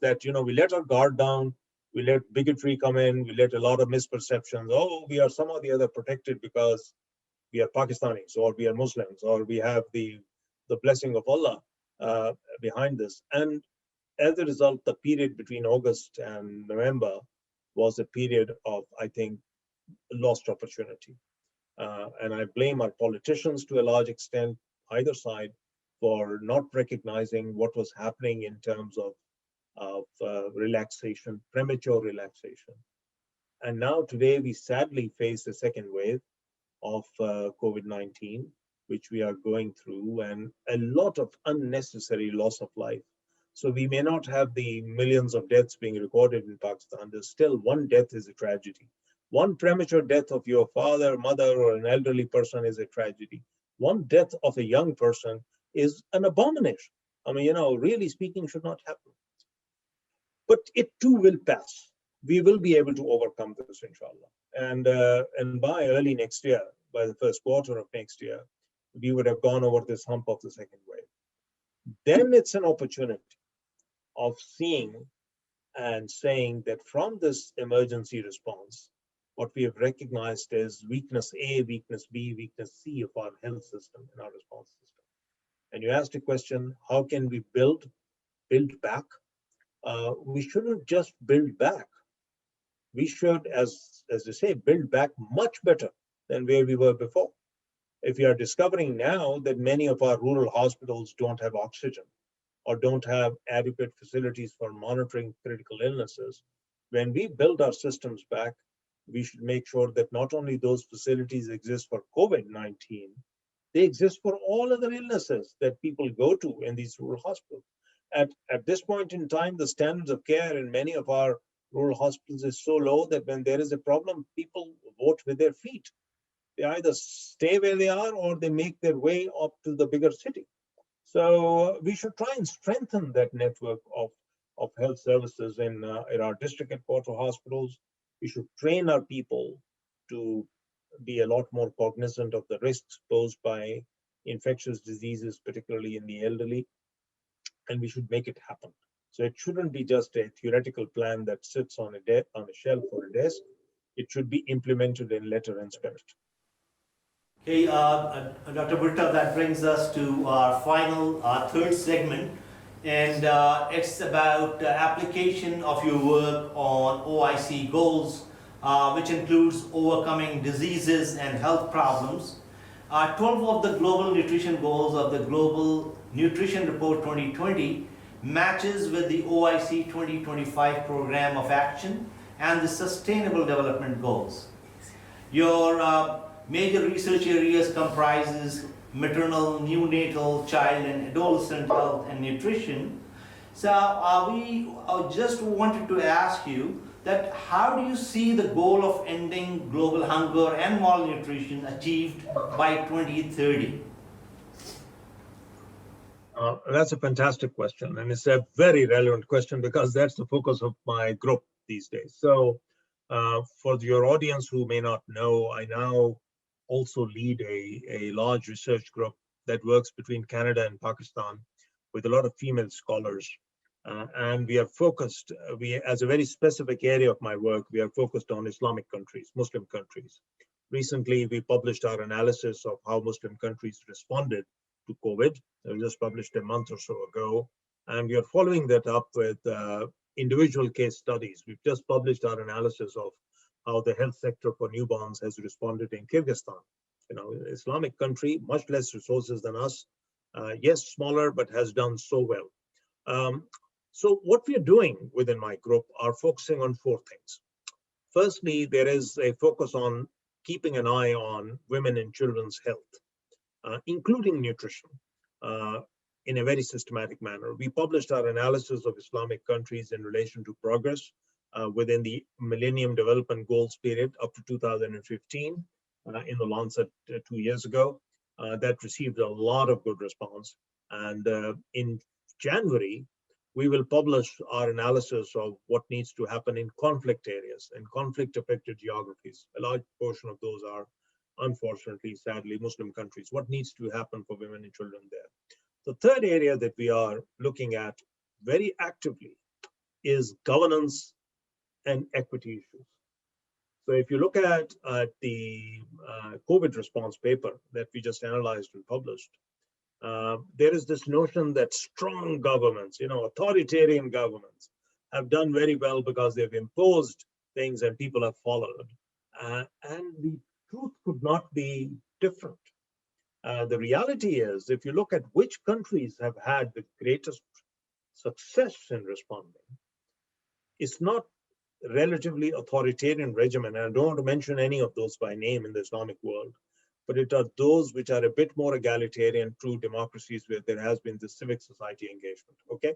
that, you know, we let our guard down, we let bigotry come in, we let a lot of misperceptions. Oh, we are somehow or the other protected because we are Pakistanis, or we are Muslims, or we have the blessing of Allah behind this. And as a result, the period between August and November was a period of, I think, lost opportunity. And I blame our politicians to a large extent, either side, for not recognizing what was happening in terms of relaxation, premature relaxation. And now today we sadly face the second wave of COVID-19, which we are going through, and a lot of unnecessary loss of life. So we may not have the millions of deaths being recorded in Pakistan. There's still one death is a tragedy. One premature death of your father, mother, or an elderly person is a tragedy. One death of a young person is an abomination. I mean, you know, really speaking, should not happen. But it too will pass. We will be able to overcome this, inshallah. And by early next year, by the first quarter of next year, we would have gone over this hump of the second wave. Then it's an opportunity of seeing and saying that from this emergency response, what we have recognized is weakness A, weakness B, weakness C of our health system and our response system. And you asked a question, how can we build back? We shouldn't just build back. We should, as they say, build back much better than where we were before. If we are discovering now that many of our rural hospitals don't have oxygen, or don't have adequate facilities for monitoring critical illnesses, when we build our systems back, we should make sure that not only those facilities exist for COVID-19, they exist for all other illnesses that people go to in these rural hospitals. At this point in time, the standards of care in many of our rural hospitals is so low that when there is a problem, people vote with their feet. They either stay where they are or they make their way up to the bigger city. So we should try and strengthen that network of health services in our district and quarter hospitals. We should train our people to be a lot more cognizant of the risks posed by infectious diseases, particularly in the elderly, and we should make it happen. So it shouldn't be just a theoretical plan that sits on a shelf or a desk. It should be implemented in letter and spirit. Okay, Dr. Bhutta, that brings us to our final, third segment, and it's about application of your work on OIC goals, which includes overcoming diseases and health problems. 12 of the global nutrition goals of the Global Nutrition Report 2020 matches with the OIC 2025 Program of Action and the Sustainable Development Goals. Your major research areas comprises maternal, neonatal, child and adolescent health and nutrition. So we just wanted to ask you that how do you see the goal of ending global hunger and malnutrition achieved by 2030? That's a fantastic question, and it's a very relevant question because that's the focus of my group these days. So for your audience who may not know, I now also lead a large research group that works between Canada and Pakistan with a lot of female scholars. And we are focused, as a very specific area of my work, we are focused on Islamic countries, Muslim countries. Recently, we published our analysis of how Muslim countries responded to COVID. It was just published a month or so ago. And we are following that up with individual case studies. We've just published our analysis of how the health sector for newborns has responded in Kyrgyzstan. You know, Islamic country, much less resources than us. Yes, smaller, but has done so well. So what we are doing within my group are focusing on four things. Firstly, there is a focus on keeping an eye on women and children's health, including nutrition, in a very systematic manner. We published our analysis of Islamic countries in relation to progress within the Millennium Development Goals period up to 2015 in the Lancet 2 years ago. That received a lot of good response. And in January, we will publish our analysis of what needs to happen in conflict areas and conflict-affected geographies. A large portion of those are, unfortunately, sadly, Muslim countries. What needs to happen for women and children there? The third area that we are looking at very actively is governance and equity issues. So if you look at the COVID response paper that we just analyzed and published, there is this notion that strong governments, authoritarian governments have done very well because they've imposed things and people have followed. And the truth could not be different. The reality is, if you look at which countries have had the greatest success in responding, it's not relatively authoritarian regimen, and I don't want to mention any of those by name in the Islamic world, but it are those which are a bit more egalitarian, true democracies where there has been this civic society engagement, okay?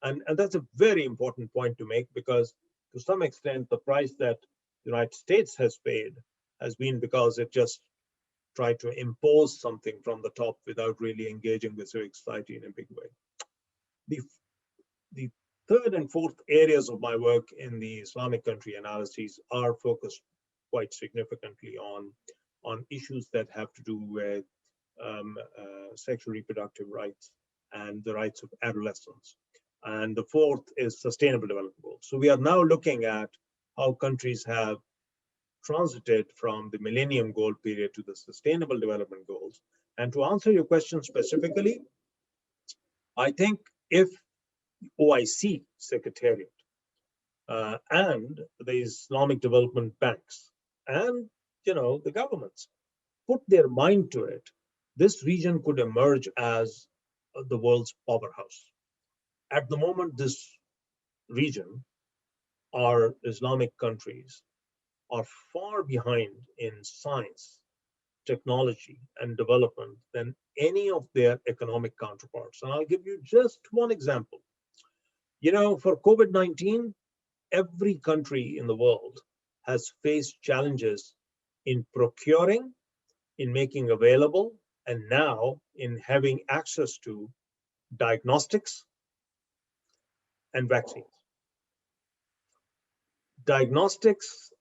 And that's a very important point to make, because to some extent, the price that the United States has paid has been because it just tried to impose something from the top without really engaging with civic society in a big way. The third and fourth areas of my work in the Islamic country analyses are focused quite significantly on issues that have to do with sexual reproductive rights and the rights of adolescents. And the fourth is sustainable development goals. So we are now looking at how countries have transited from the Millennium Goal period to the Sustainable Development Goals. And to answer your question specifically, I think if OIC Secretariat and the Islamic Development Banks and the governments put their mind to it, this region could emerge as the world's powerhouse. At the moment, this region, our Islamic countries, are far behind in science, technology, and development than any of their economic counterparts. And I'll give you just one example. For COVID-19, every country in the world has faced challenges in procuring, in making available, and now in having access to diagnostics, and vaccines. Diagnostics,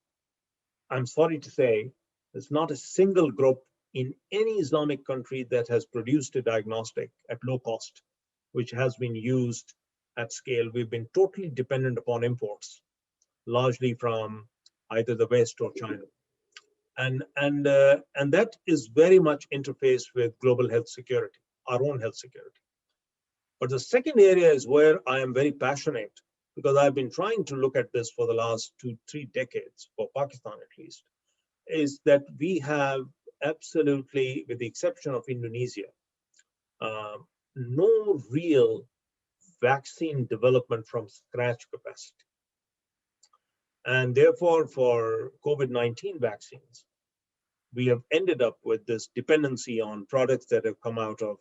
I'm sorry to say, there's not a single group in any Islamic country that has produced a diagnostic at low cost, which has been used at scale. We've been totally dependent upon imports, largely from either the West or China. And that is very much interfaced with global health security, our own health security. But the second area is where I am very passionate, because I've been trying to look at this for the last 2-3 decades, for Pakistan at least, is that we have absolutely, with the exception of Indonesia, no real vaccine development from scratch capacity. And therefore, for COVID-19 vaccines, we have ended up with this dependency on products that have come out of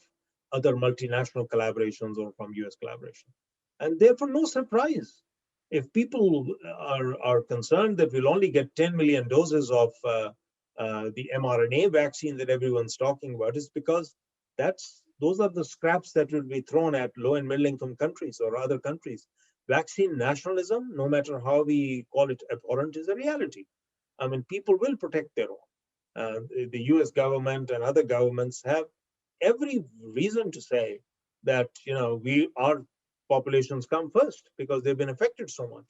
other multinational collaborations or from US collaboration. And therefore, no surprise. If people are concerned that we'll only get 10 million doses of the mRNA vaccine that everyone's talking about, is because those are the scraps that will be thrown at low and middle income countries or other countries. Vaccine nationalism, no matter how we call it abhorrent, is a reality. I mean, people will protect their own. The US government and other governments have every reason to say that, our populations come first because they've been affected so much.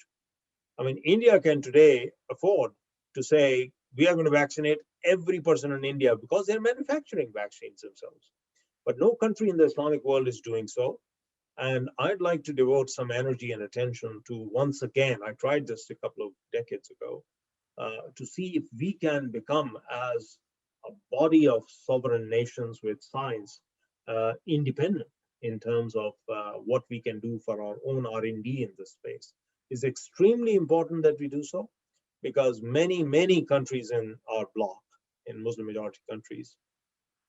I mean, India can today afford to say, we are going to vaccinate every person in India because they're manufacturing vaccines themselves. But no country in the Islamic world is doing so. And I'd like to devote some energy and attention to, once again, I tried this a couple of decades ago, to see if we can become, as a body of sovereign nations with science, independent in terms of what we can do for our own R&D in this space. It's extremely important that we do so, because many countries in our bloc, in Muslim majority countries,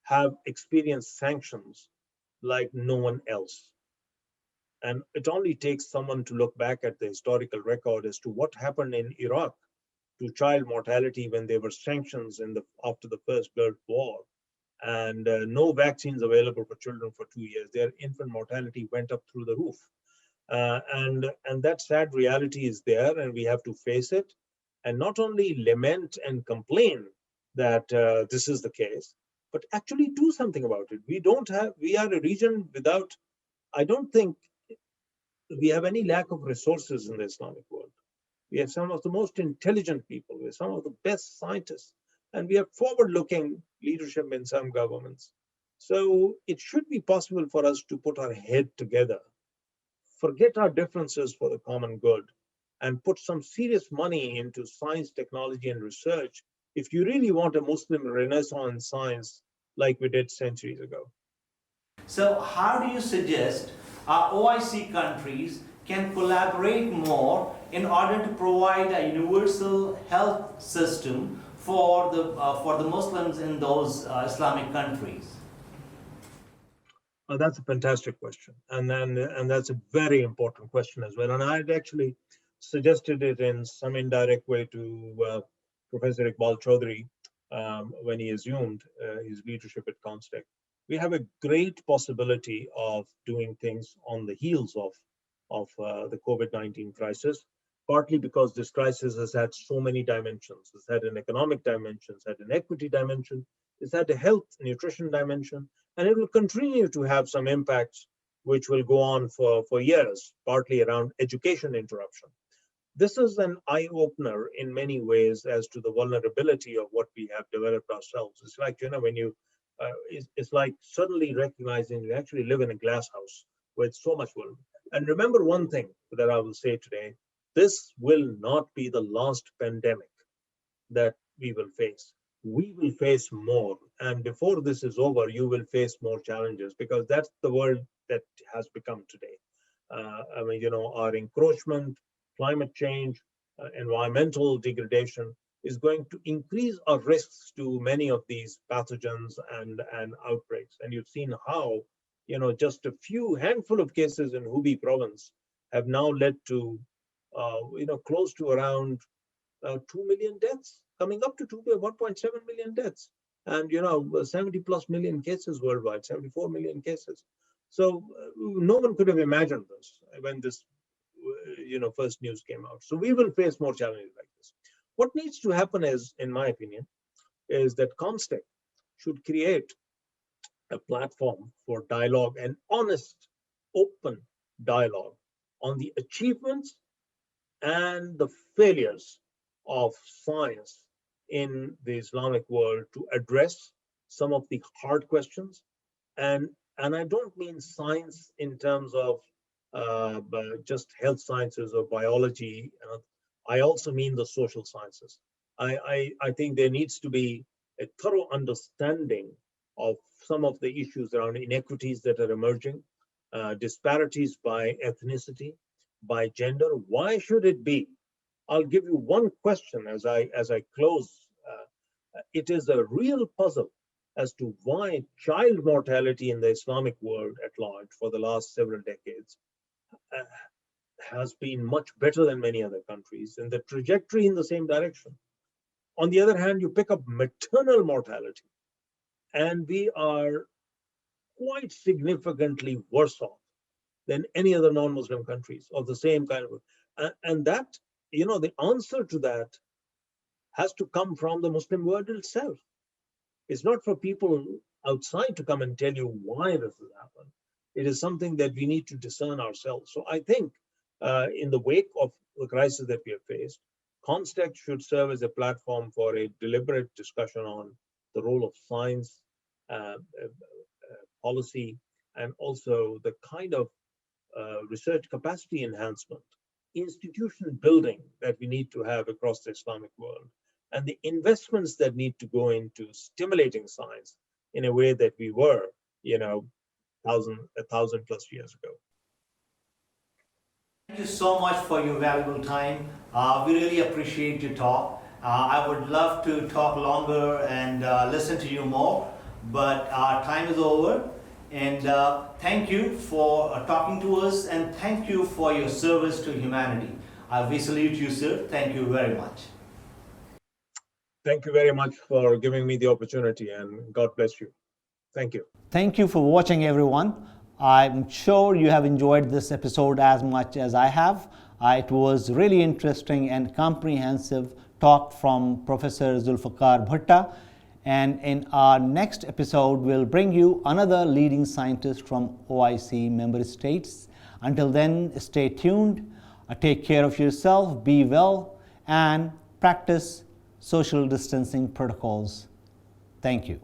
have experienced sanctions like no one else. And it only takes someone to look back at the historical record as to what happened in Iraq to child mortality when there were sanctions after the First Gulf War, and no vaccines available for children for 2 years. Their infant mortality went up through the roof. And that sad reality is there, and we have to face it, and not only lament and complain that this is the case, but actually do something about it. We are a region without, I don't think we have any lack of resources in the Islamic world. We have some of the most intelligent people. We have some of the best scientists, and we have forward-looking leadership in some governments. So it should be possible for us to put our head together, forget our differences for the common good, and put some serious money into science, technology, and research if you really want a Muslim renaissance in science like we did centuries ago. So, how do you suggest OIC countries can collaborate more in order to provide a universal health system for the Muslims in those Islamic countries? That's a fantastic question, and that's a very important question as well. And I had actually suggested it in some indirect way to Professor Iqbal Chaudhry when he assumed his leadership at COMSTECH. We have a great possibility of doing things on the heels of the COVID-19 crisis, partly because this crisis has had so many dimensions. It's had an economic dimension, it's had an equity dimension, it's had a health, nutrition dimension, and it will continue to have some impacts which will go on for years, partly around education interruption. This is an eye-opener in many ways as to the vulnerability of what we have developed ourselves. It's like, when you, it's like suddenly recognizing you actually live in a glass house with so much world. And remember one thing that I will say today, this will not be the last pandemic that we will face. We will face more. And before this is over, you will face more challenges, because that's the world that has become today. Our encroachment, climate change, environmental degradation is going to increase our risks to many of these pathogens and outbreaks. And you've seen how, just a handful of cases in Hubei province have now led to, close to around 2 million deaths, coming up to 1.7 million deaths. And, 70 plus million cases worldwide, 74 million cases. So no one could have imagined this when this first news came out. So we will face more challenges like this. What needs to happen is, in my opinion, is that COMSTECH should create a platform for dialogue and honest, open dialogue on the achievements and the failures of science in the Islamic world, to address some of the hard questions. And I don't mean science in terms of just health sciences or biology. I also mean the social sciences. I think there needs to be a thorough understanding of some of the issues around inequities that are emerging, disparities by ethnicity, by gender. Why should it be? I'll give you one question as I close. It is a real puzzle as to why child mortality in the Islamic world at large for the last several decades has been much better than many other countries, and the trajectory in the same direction. On the other hand, you pick up maternal mortality, and we are quite significantly worse off than any other non-Muslim countries of the same kind of, and that, the answer to that has to come from the Muslim world itself. It's not for people outside to come and tell you why this has happened. It is something that we need to discern ourselves. So I think in the wake of the crisis that we have faced, COMSTECH should serve as a platform for a deliberate discussion on the role of science, policy, and also the kind of research capacity enhancement, institution building that we need to have across the Islamic world, and the investments that need to go into stimulating science in a way that we were, 1,000 plus years ago. Thank you so much for your valuable time. We really appreciate your talk. I would love to talk longer and listen to you more, but our time is over. And thank you for talking to us, and thank you for your service to humanity. We salute you, sir. Thank you very much. Thank you very much for giving me the opportunity, and God bless you. Thank you. Thank you for watching, everyone. I'm sure you have enjoyed this episode as much as I have. It was really interesting and comprehensive talk from Professor Zulfiqar Bhutta. And in our next episode, we'll bring you another leading scientist from OIC member states. Until then, stay tuned, take care of yourself, be well, and practice social distancing protocols. Thank you.